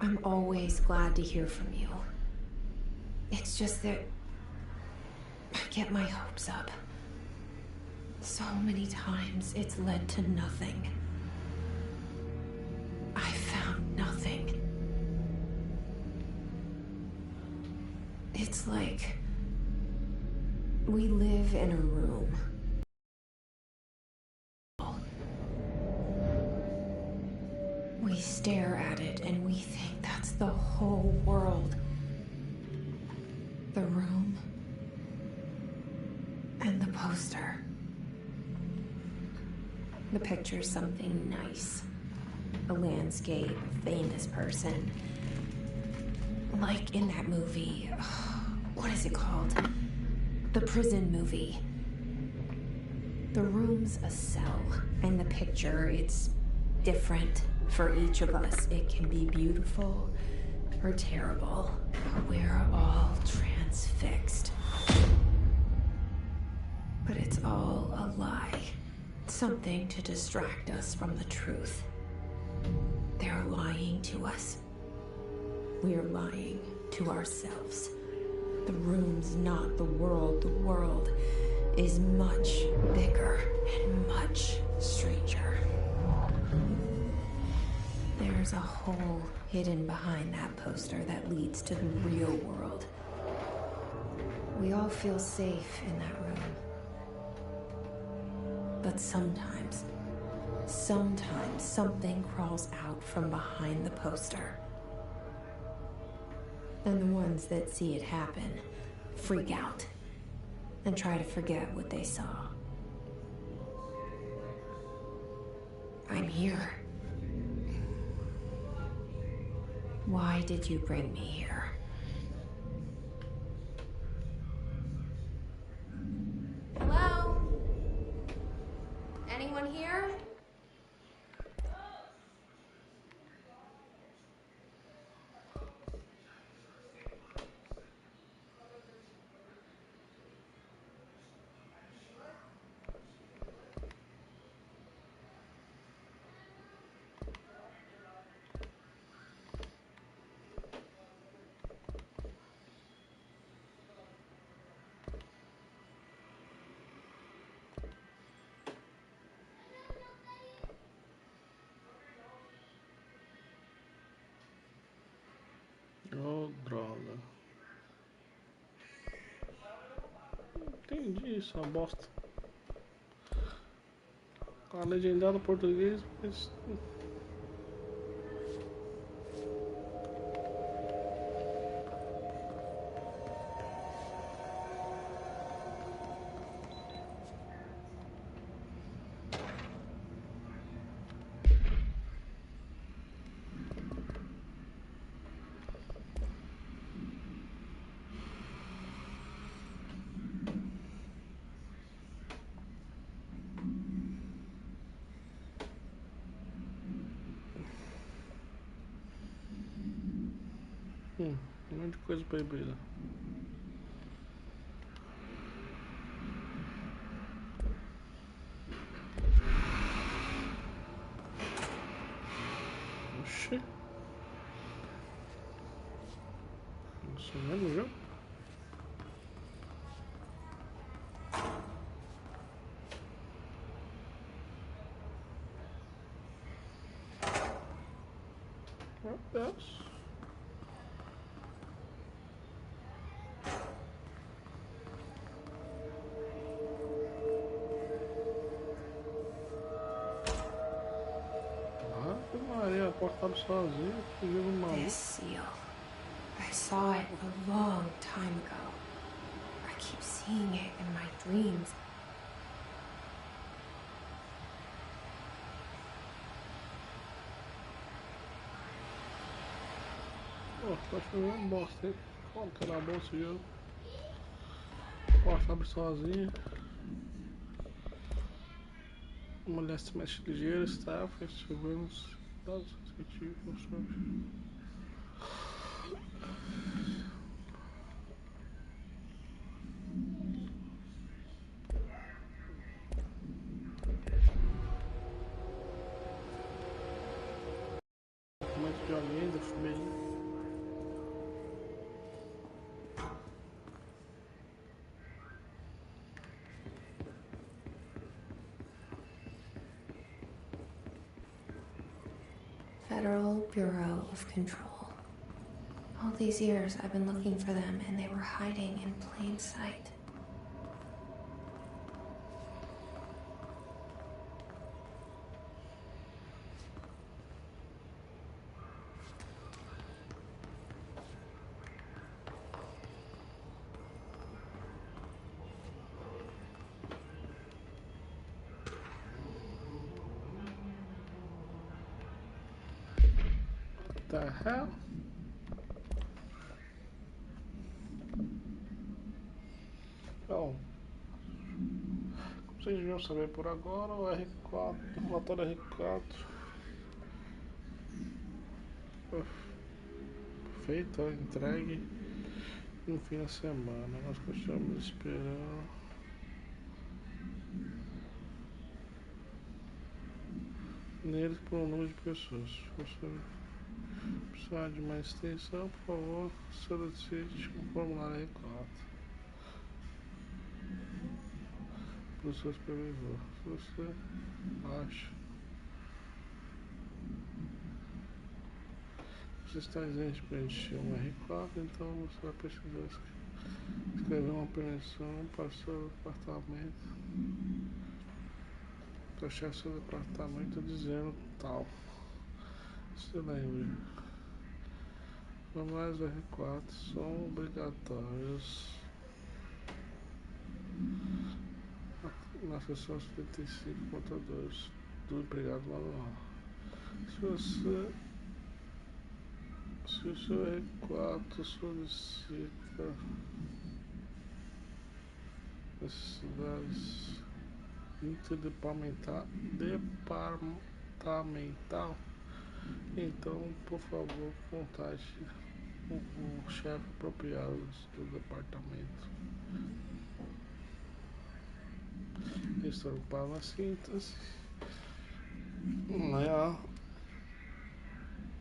I'm always glad to hear from you. It's just that I get my hopes up. So many times it's led to nothing. I found nothing. It's like we live in a room. We stare at it and we think that's the whole world. The room and the poster. The picture's something nice. A landscape, a famous person. Like in that movie, what is it called? The prison movie. The room's a cell, and the picture, it's different for each of us. It can be beautiful or terrible. We're all transfixed. But it's all a lie. Something to distract us from the truth. They're lying to us. We're lying to ourselves. The room's not the world. The world is much bigger and much stranger. There's a hole hidden behind that poster that leads to the real world. We all feel safe in that room. But sometimes something crawls out from behind the poster. And the ones that see it happen freak out and try to forget what they saw. I'm here. Why did you bring me here? Hello? Anyone here? Oh, droga. Entendi essa bosta. Tá legendado em português, mas... um monte de coisa pra beber. Oxi. Isso mesmo, viu? Meu Deus. Ave Maria, a porta abre sozinha, que livro maluco. This seal. I saw it a long time ago. I keep seeing it in my dreams. Pô, tá chovendo bosta, hein? Coloca na bolsa e eu. A porta abre sozinha. A mulher se mexe ligeiro, está festivando os dados respectivos. Documento de alguém, dele. Federal Bureau of Control. All these years I've been looking for them and they were hiding in plain sight. What the hell? Bom, como vocês deviam saber por agora, o R4, o relatório R4 foi feito, entregue no fim da semana. Nós continuamos esperando neles por um número de pessoas. Se você precisar de mais extensão, por favor, solicite um formulário R4 para o seu supervisor. Se você acha que você está isento de preencher um R4, então você vai precisar escrever uma permissão para o seu departamento, para o chefe do seu departamento dizendo tal. Se lembre, formulários R4 são obrigatórios na seção 75 contadores do empregado manual. Se o seu R4 solicita necessidades interdepartamental, então, por favor, contate o chefe apropriado do departamento. Estou para uma síntese,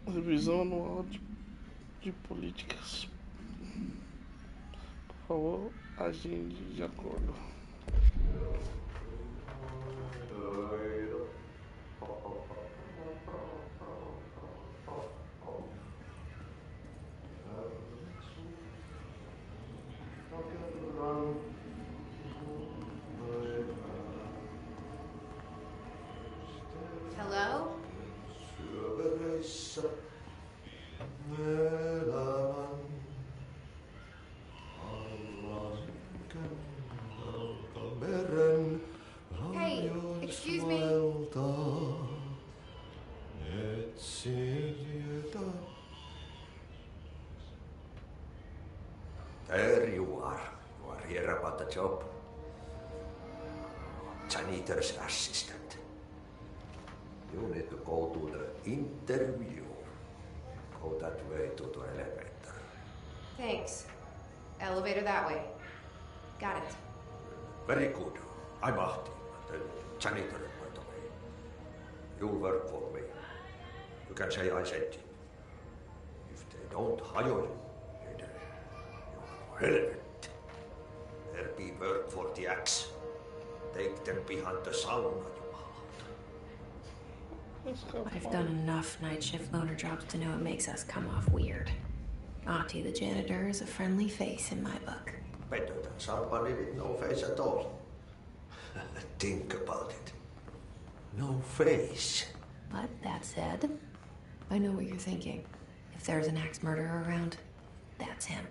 a revisão anual de políticas. Por favor, agende de acordo. Hello? Hey, excuse me. There you are. You are here about the job. Janitor's assistant. You need to go to the interview. Go that way to the elevator. Thanks. Elevator that way. Got it. Very good. I'm Ahti, the janitor, by the way. You'll work for me. You can say I sent you. If they don't hire you, then you're relevant. There be work for the axe. Take them behind the sauna, you heart. I've done enough night shift loner jobs to know it makes us come off weird. Ahti the janitor is a friendly face in my book. Better than somebody with no face at all. Think about it. No face. But that said, I know what you're thinking. If there's an axe murderer around, that's him.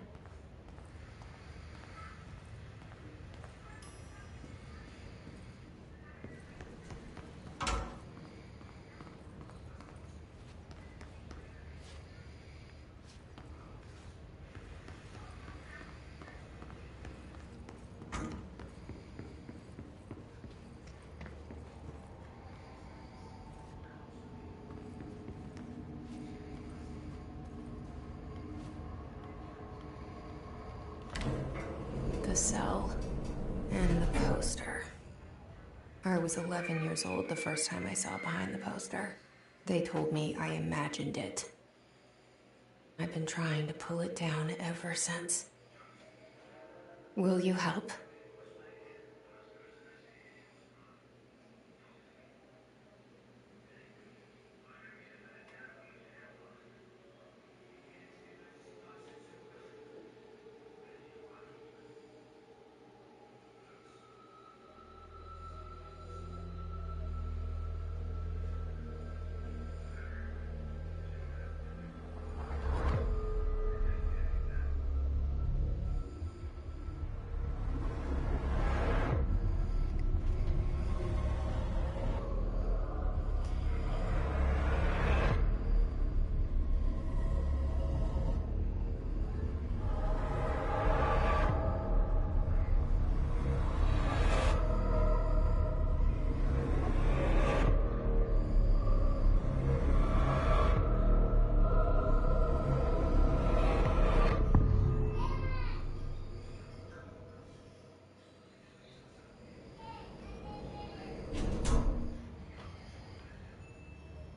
The cell and the poster. I was 11 years old the first time I saw behind the poster. They told me I imagined it. I've been trying to pull it down ever since. Will you help?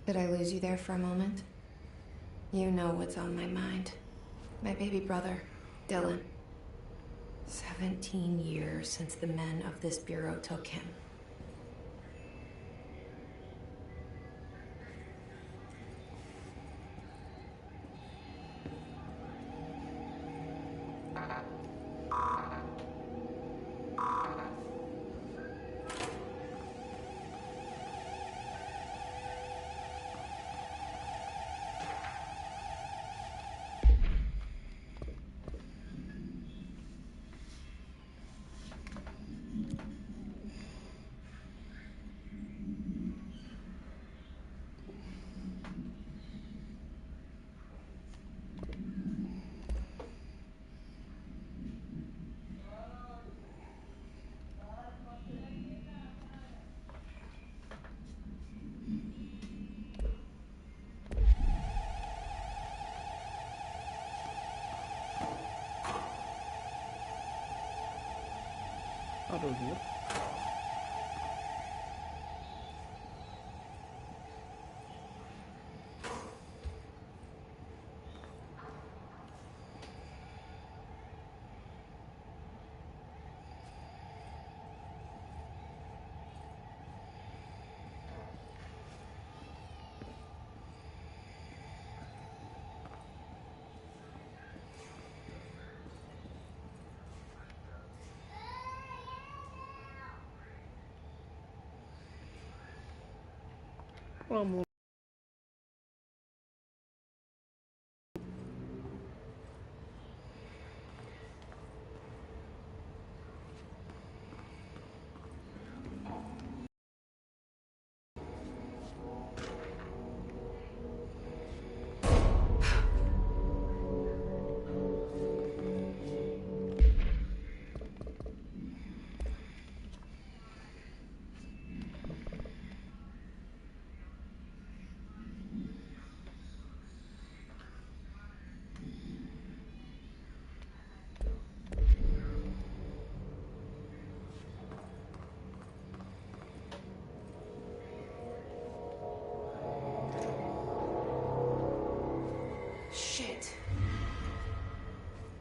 Did I lose you there for a moment? You know what's on my mind. My baby brother, Dylan. 17 years since the men of this bureau took him. I don't know. Vamos. Shit.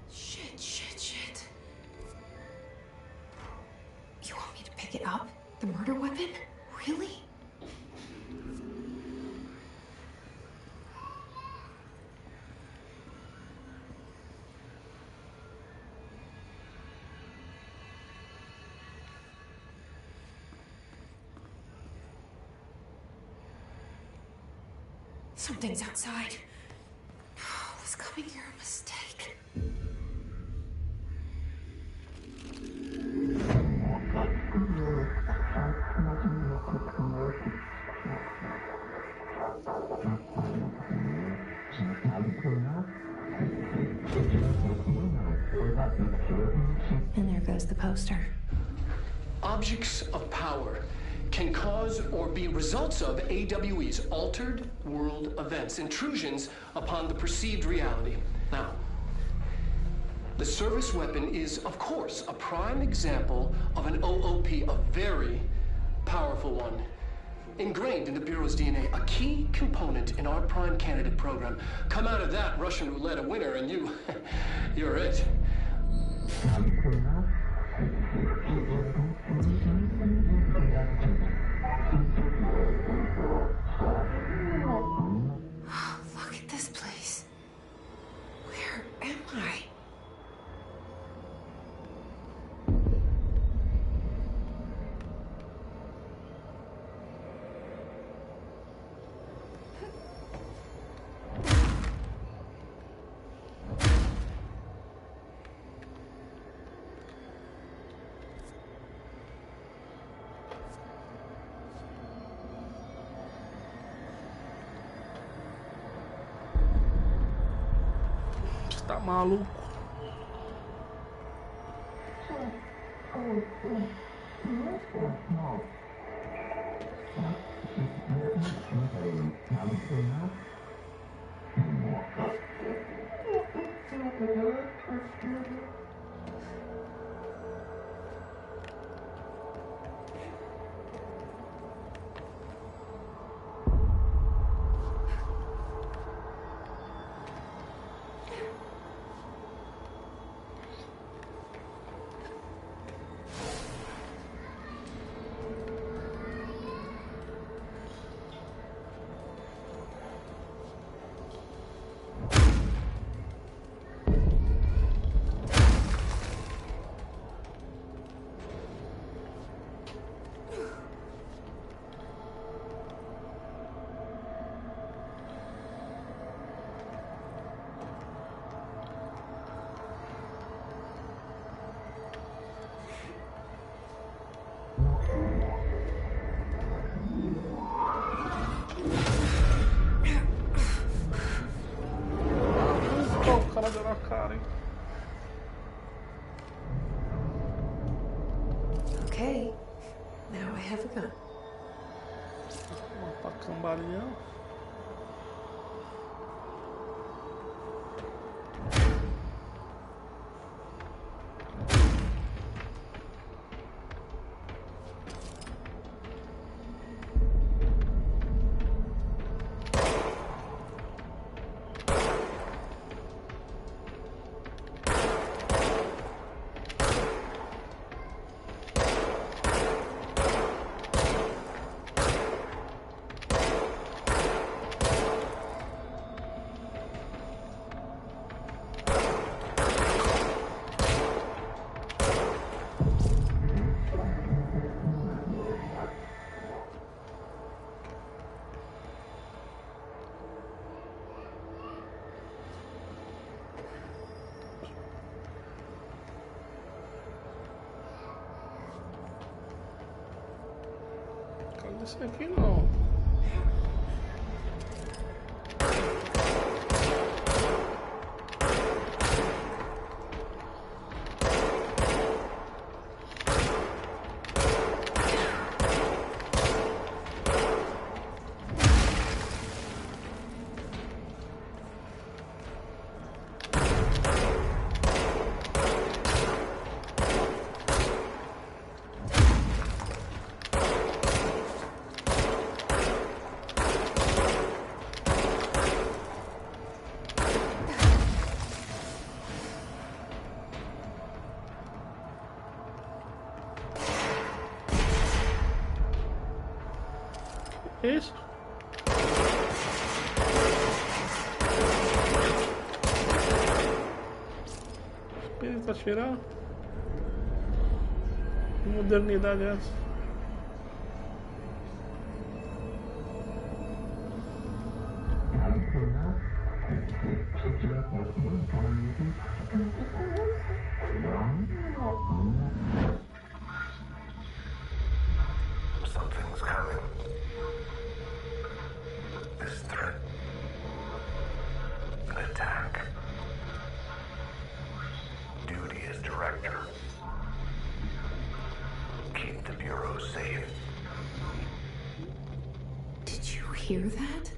Shit. You want me to pick it up? The murder weapon? Really? Something's outside. Was coming here a mistake? And there goes the poster. Objects of power can cause or be results of AWE's altered world events, intrusions upon the perceived reality. Now, the service weapon is, of course, a prime example of an OOP, a very powerful one. ingrained in the Bureau's DNA, a key component in our prime candidate program. Come out of that Russian roulette a winner, and you're it. Look at this place. Where am I? Você tá maluco? O cara deu na cara, hein? Okay, now I have a gun. Matar cambalhão. Esse aqui não. Isso. Ele tá tirando. Que modernidade é essa? Something's coming. This threat. An attack. Duty as director. Keep the Bureau safe. Did you hear that?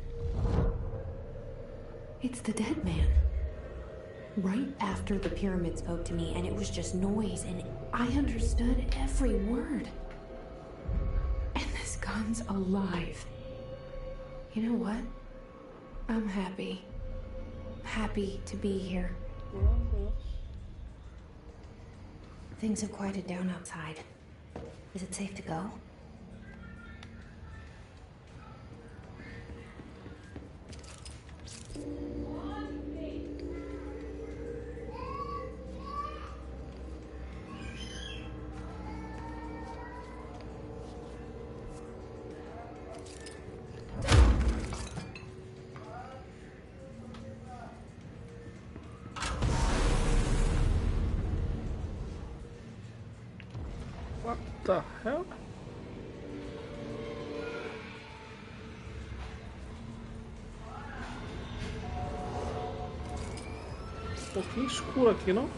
It's the dead man. Right after the pyramid spoke to me, and it was just noise, and I understood every word. And this guy, son's alive. You know what? I'm happy. Happy to be here. Things have quieted down outside. Is it safe to go? What the hell? Um pouquinho escuro aqui, não?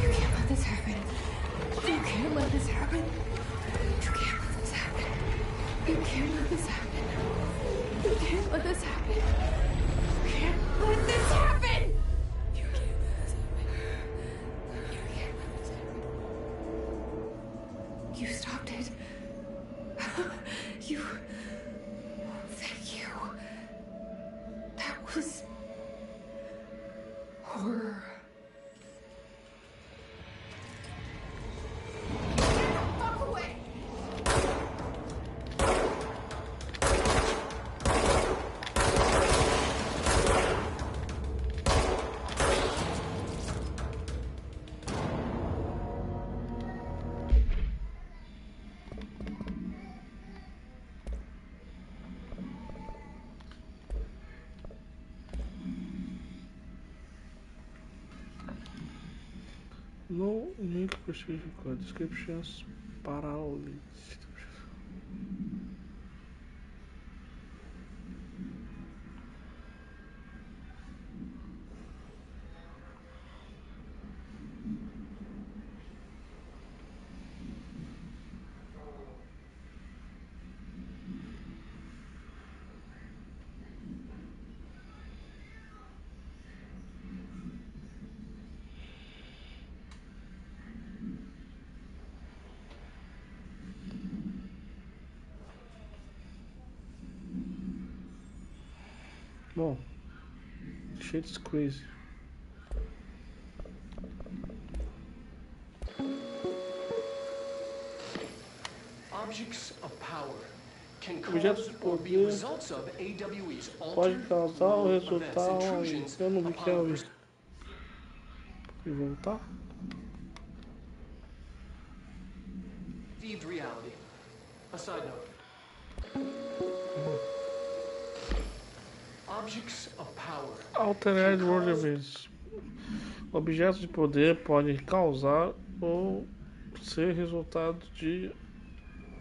You can't let this happen. You can't let this happen. You can't let this happen. You can't let this happen. You can't let this happen. You can't let this happen. You can't let this happen. You can't let this happen. You stopped it. You. Thank you. That was horror. Fuck away. No link proceed with descriptions paralyzed. Bom, shit's crazy. Objects of power can Objetos cause de or be poder results of AWE's pode altered causar o world events, resultado. intrusions Eu não vi que upon é isso. E voltar? perceived reality. A side note. Objects of power Altered can World cause Events. Objetos de poder podem causar ou ser resultado de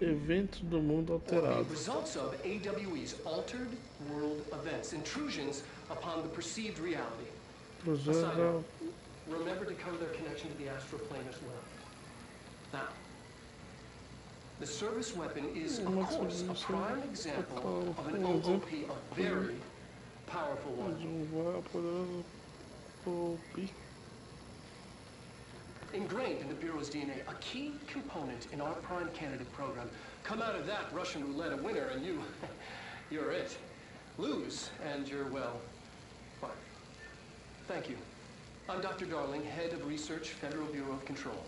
eventos do mundo or be alterado. results of AWE's altered world events, intrusions upon the perceived reality. A side Cruzando note. Remember to cover their connection to the astral plane as well. Now, the service weapon is, of course, a prime example of an OOP, a very powerful one. poderoso golpe. Ingrained in the Bureau's DNA, a key component in our prime candidate program. Come out of that Russian roulette a winner and you're it. Lose and you're, well, fine. Thank you. I'm Dr. Darling, Head of Research, Federal Bureau of Control.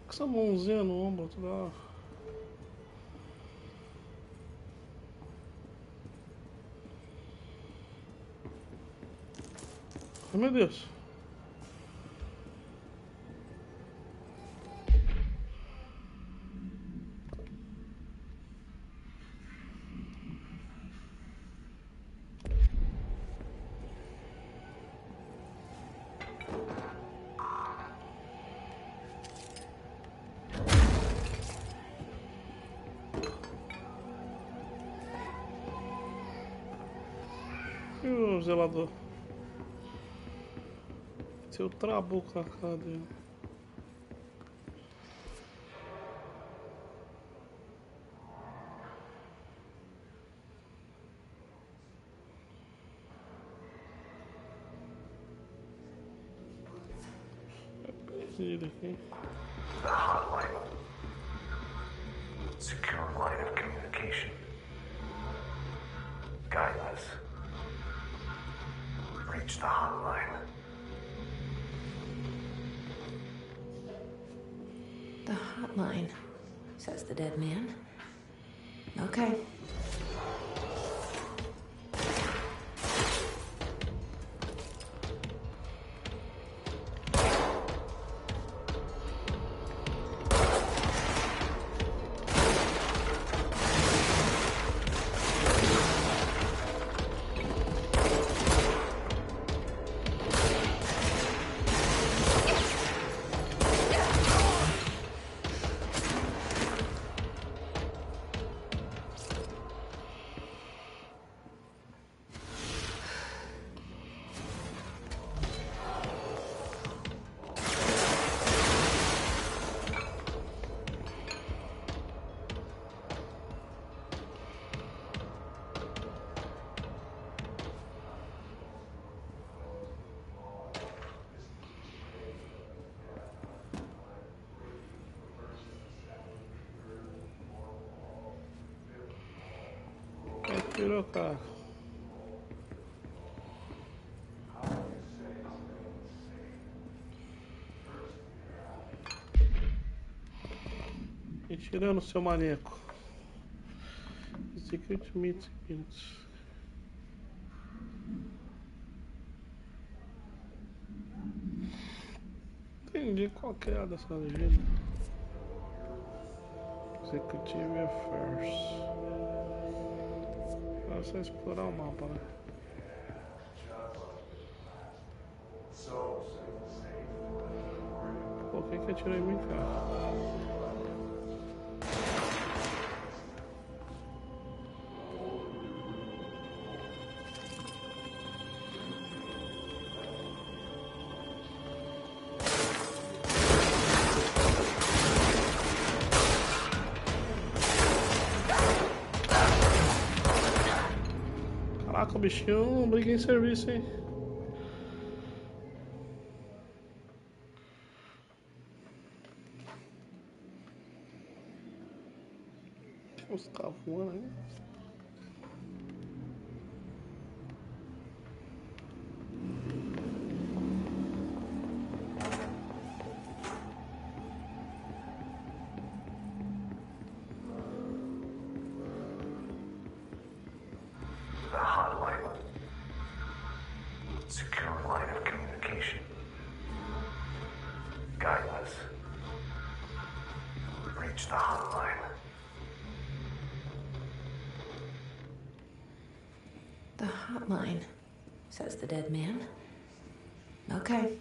Com essa mãozinha no ombro, tu dá. Ai, meu Deus. E o zelador? Seu trabuco na cara dele. Perdido aqui. The hotline. Secure line of communication. Guide us. Reach the hotline. The hotline, says the dead man. Okay. Tirou, cara. E tirando seu maníaco. Secret Meetings. Entendi qual que é dessa legenda. Executive Affairs. É só explorar o mapa, né? Pô, quem que atirou em mim, cara? Caraca, o bichinho briga em serviço, hein? Tem uns carros voando aí. The hotline. Secure line of communication. Guide us. Reach the hotline. The hotline, says the dead man. Okay.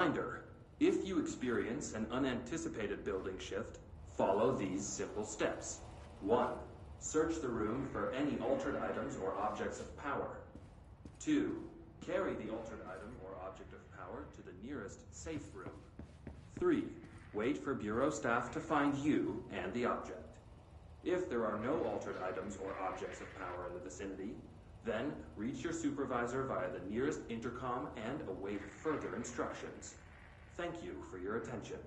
Reminder, if you experience an unanticipated building shift, follow these simple steps. 1. Search the room for any altered items or objects of power. 2. Carry the altered item or object of power to the nearest safe room. 3. Wait for Bureau staff to find you and the object. If there are no altered items or objects of power in the vicinity, then reach your supervisor via the nearest intercom and await further instructions. Thank you for your attention.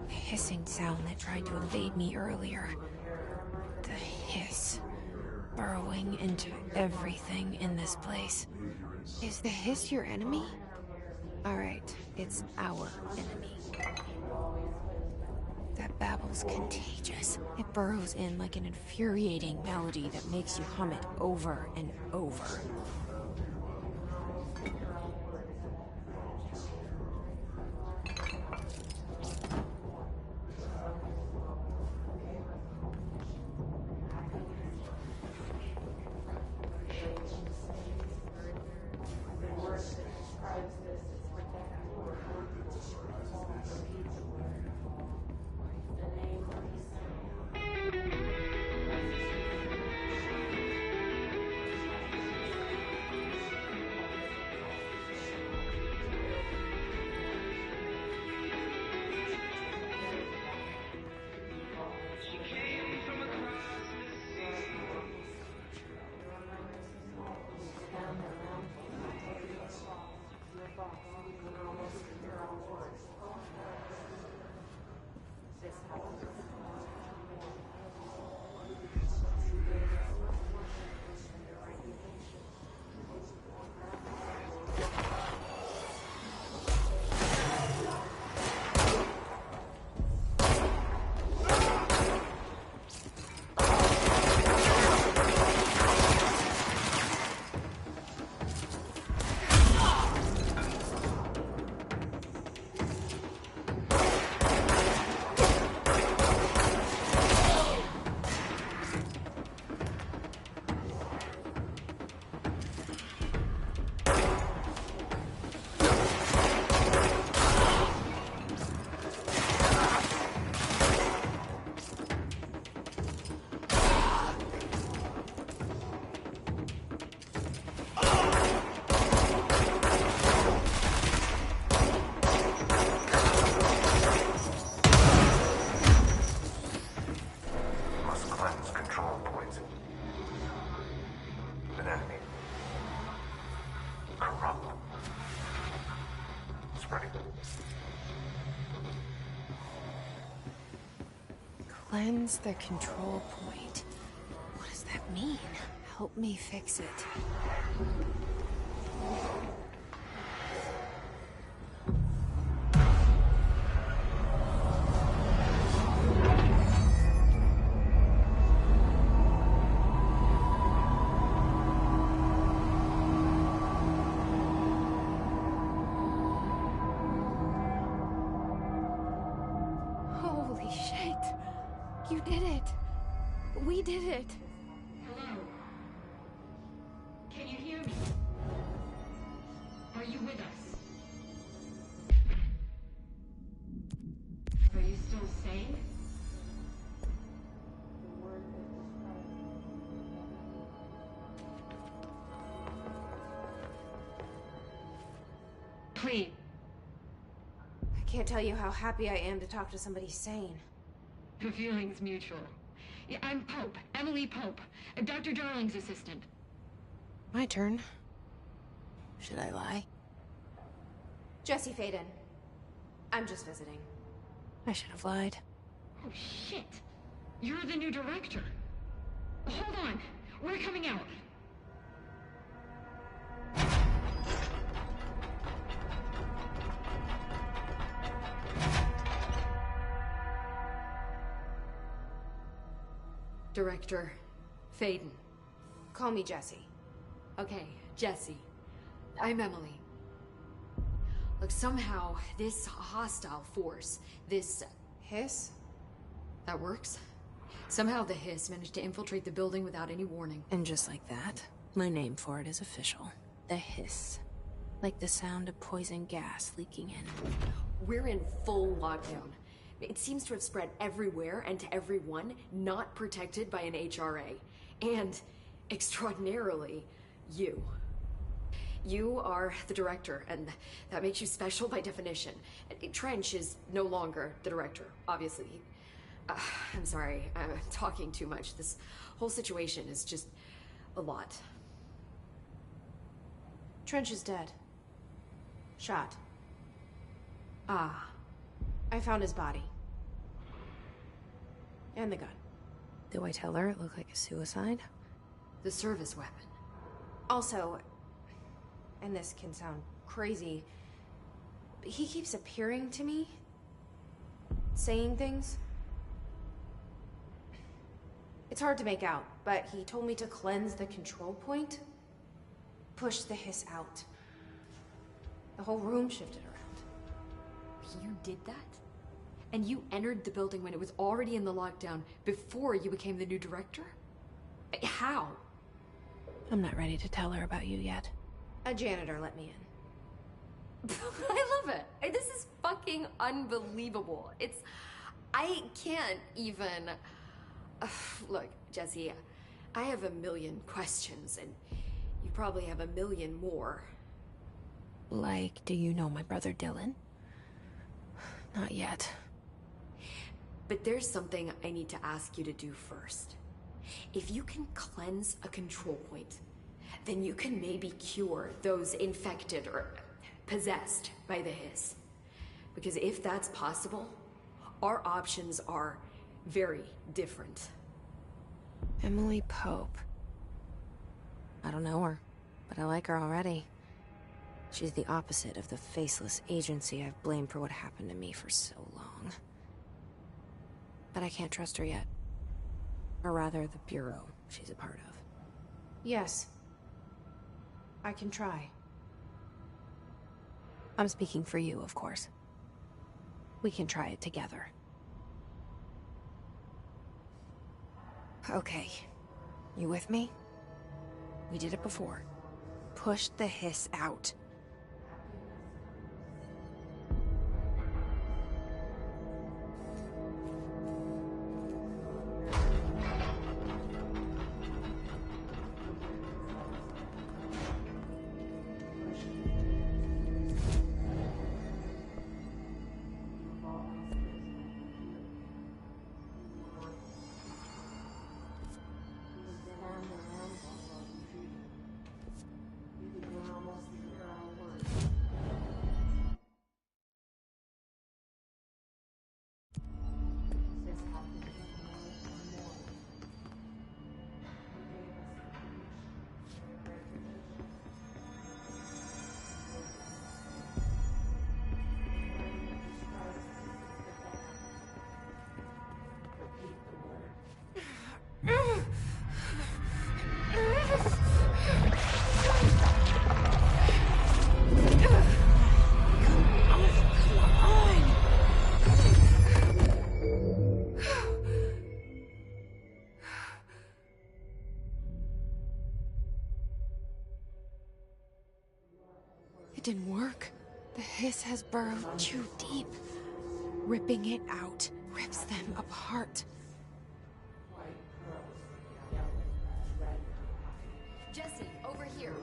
Hissing sound that tried to evade me earlier. The hiss. Burrowing into everything in this place. Is the hiss your enemy? Alright, it's our enemy. That babble's contagious. It burrows in like an infuriating melody that makes you hum it over and over. Cleanse the control point. What does that mean? Help me fix it. Holy shit! You did it! We did it! Hello? Can you hear me? Are you with us? Are you still sane? Please. I can't tell you how happy I am to talk to somebody sane. The feeling's mutual. Yeah, I'm Pope. Emily Pope. Dr. Darling's assistant. My turn. Should I lie? Jesse Faden. I'm just visiting. I should have lied. Oh, shit. You're the new director. Hold on. We're coming out. Director Faden. Call me Jesse. Okay, Jesse. I'm Emily. Look, somehow this hostile force, this Hiss? that works. Somehow the hiss managed to infiltrate the building without any warning. And just like that, my name for it is official. The hiss. Like the sound of poison gas leaking in. We're in full lockdown. It seems to have spread everywhere and to everyone not protected by an HRA. And, extraordinarily, you. You are the director, and that makes you special by definition. Trench is no longer the director, obviously. I'm sorry, I'm talking too much. This whole situation is just a lot. Trench is dead. Shot. Ah. I found his body. And the gun. Do I tell her it looked like a suicide? The service weapon. Also, and this can sound crazy, but he keeps appearing to me. Saying things. It's hard to make out, but he told me to cleanse the control point. Push the hiss out. The whole room shifted around. You did that? And you entered the building when it was already in the lockdown before you became the new director? How? I'm not ready to tell her about you yet. A janitor let me in. I love it. This is fucking unbelievable. I can't even... Look, Jesse, I have a million questions, and you probably have a million more. Like, do you know my brother Dylan? Not yet. But there's something I need to ask you to do first. If you can cleanse a control point, then you can maybe cure those infected or possessed by the hiss. Because if that's possible, our options are very different. Emily Pope. I don't know her, but I like her already. She's the opposite of the faceless agency I've blamed for what happened to me for so long. But I can't trust her yet. Or rather, the bureau she's a part of. Yes. I can try. I'm speaking for you, of course. We can try it together. Okay. You with me? We did it before. Push the hiss out. It didn't work. The hiss has burrowed too deep. Ripping it out rips them apart. Jesse, over here.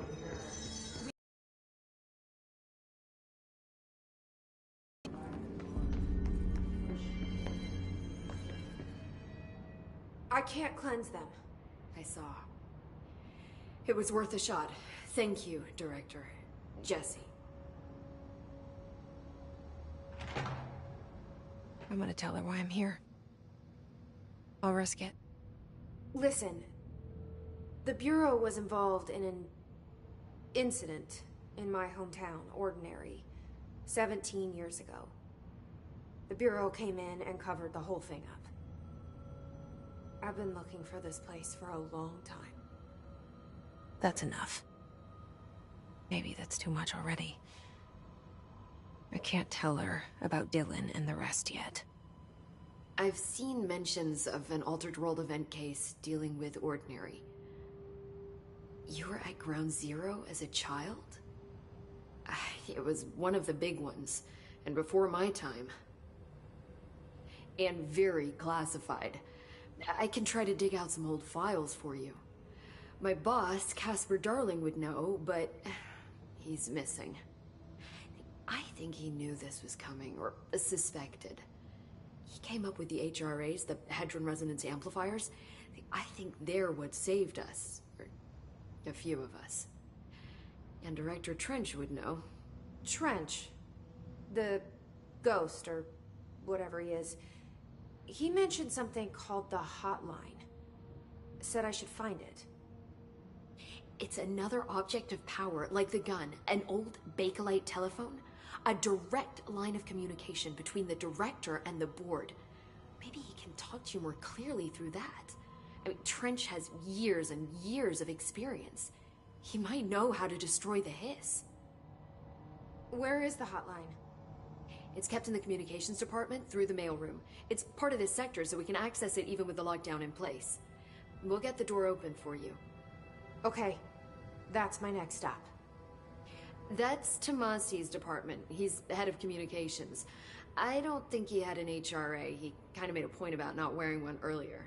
I can't cleanse them. I saw. It was worth a shot. Thank you, Director. Jesse. I'm gonna tell her why I'm here. I'll risk it. Listen, the Bureau was involved in an incident in my hometown, Ordinary, 17 years ago. The Bureau came in and covered the whole thing up. I've been looking for this place for a long time. That's enough. Maybe that's too much already. I can't tell her about Dylan and the rest yet. I've seen mentions of an Altered World event case dealing with Ordinary. You were at Ground Zero as a child? It was one of the big ones, and before my time. And very classified. I can try to dig out some old files for you. My boss, Casper Darling, would know, but he's missing. I think he knew this was coming, or suspected. He came up with the HRAs, the Hadron Resonance Amplifiers. I think they're what saved us. Or a few of us. And Director Trench would know. Trench? The ghost, or whatever he is. He mentioned something called the Hotline. Said I should find it. It's another object of power, like the gun, an old Bakelite telephone. A direct line of communication between the director and the board. Maybe he can talk to you more clearly through that. I mean, Trench has years and years of experience. He might know how to destroy the hiss. Where is the hotline? It's kept in the communications department through the mailroom. It's part of this sector, so we can access it even with the lockdown in place. We'll get the door open for you. Okay, that's my next stop. That's Tomasi's department. He's the head of communications. I don't think he had an HRA. He kind of made a point about not wearing one earlier.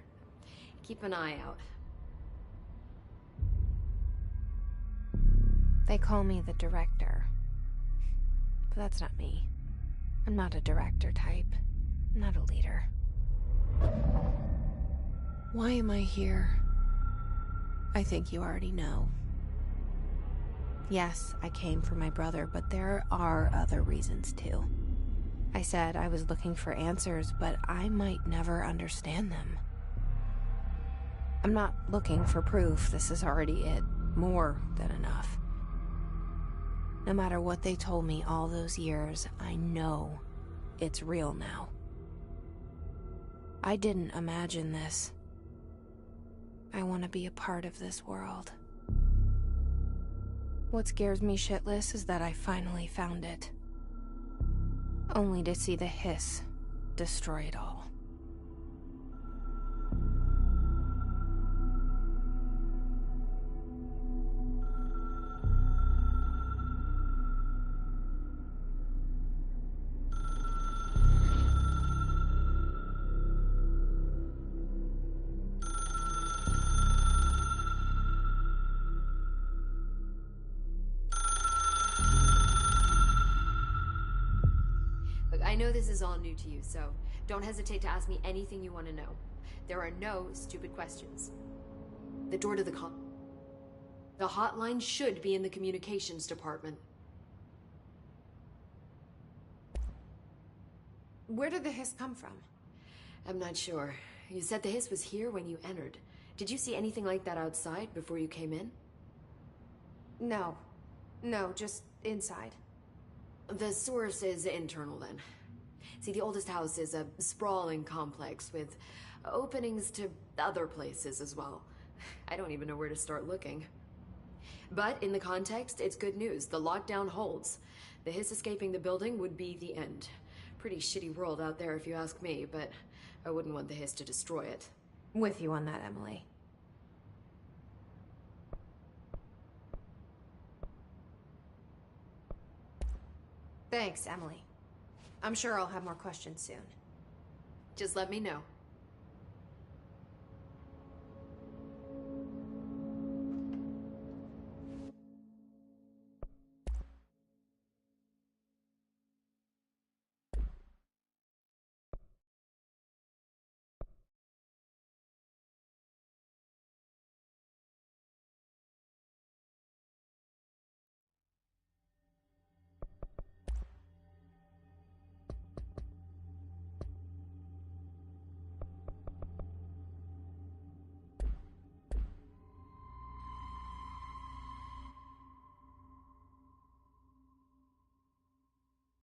Keep an eye out. They call me the director. But that's not me. I'm not a director type. I'm not a leader. Why am I here? I think you already know. Yes, I came for my brother, but there are other reasons too. I said I was looking for answers, but I might never understand them. I'm not looking for proof. This is already it. More than enough. No matter what they told me all those years, I know it's real now. I didn't imagine this. I want to be a part of this world. What scares me shitless is that I finally found it. Only to see the hiss destroy it all. I know this is all new to you, so don't hesitate to ask me anything you want to know. There are no stupid questions. The door to the hotline should be in the communications department. Where did the hiss come from? I'm not sure. You said the hiss was here when you entered. Did you see anything like that outside before you came in? No. No, just inside. The source is internal, then. See, the oldest house is a sprawling complex with openings to other places as well. I don't even know where to start looking. But in the context, it's good news. The lockdown holds. The hiss escaping the building would be the end. Pretty shitty world out there if you ask me, but I wouldn't want the hiss to destroy it. With you on that, Emily. Thanks, Emily. I'm sure I'll have more questions soon. Just let me know.